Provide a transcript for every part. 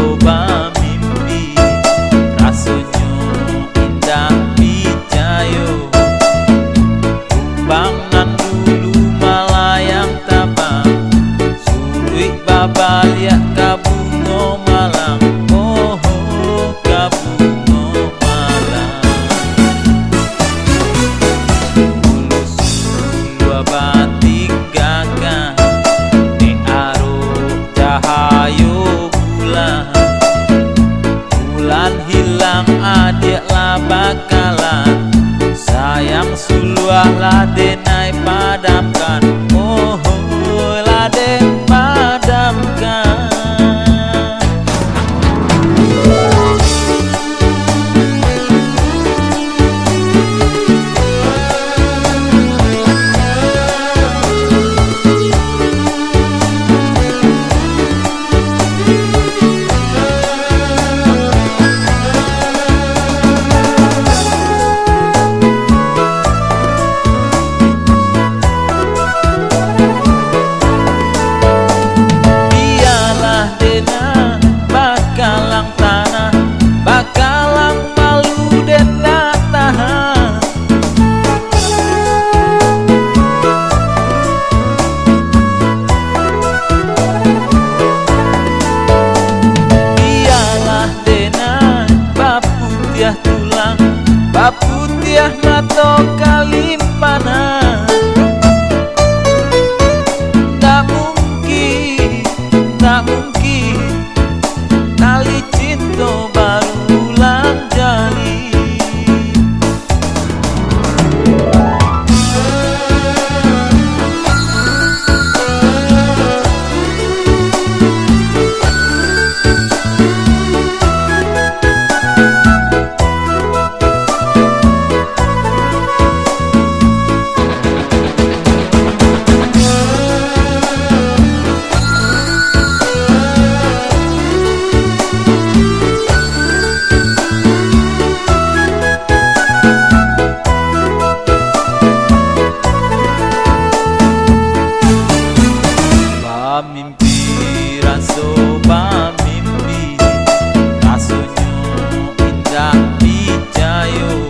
coba mimpi, rasanya indah pijayo. Bangan dulu malayang tabang, suruh babalia kabungo malang. Oh, oh kabungo malang. Mulus dua batik gagah, ne aro cahayo bulan. Bulan hilang adiklah bakalan, sayang suluah ladenai padamkan. Oh, oh laden padamkan. Bakalang malu dan tak tahan, biarlah dena baputiah tulang, baputiah mato kalimpanan. Tak mungkin, tak mungkin tali cinta berulang jali. Mimpi rasoba mimpi, rasanya indah pijayo.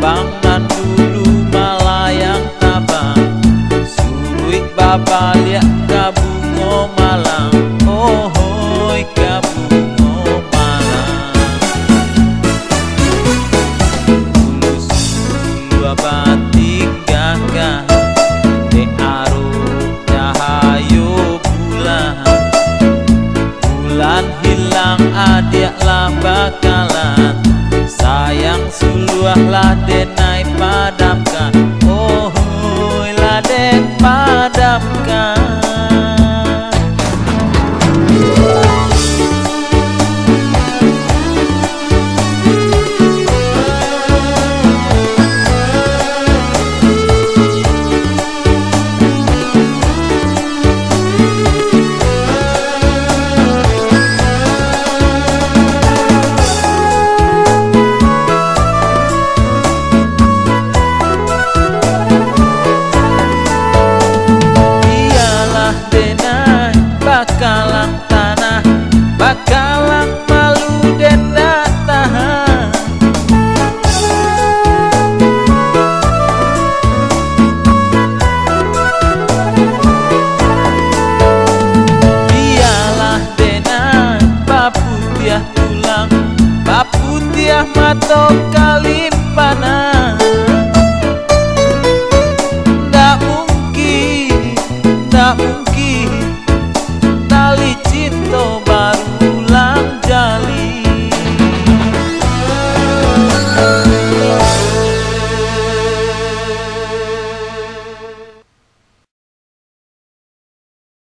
Bangan dulu malayang tabang, suruh babalia kabungo malang. Oh, hoi kabungo malang. Mulus dua batik gagah, ne aro cahayo bulan. Bulan hilang adiklah bakalan, sayang suluah ladenai padamkan. Oh, laden padamkan. Bakalang tanah, bakalang malu dan tak tahan. Biarlah denai baputiah tulang, baputiah mato kalimpanan.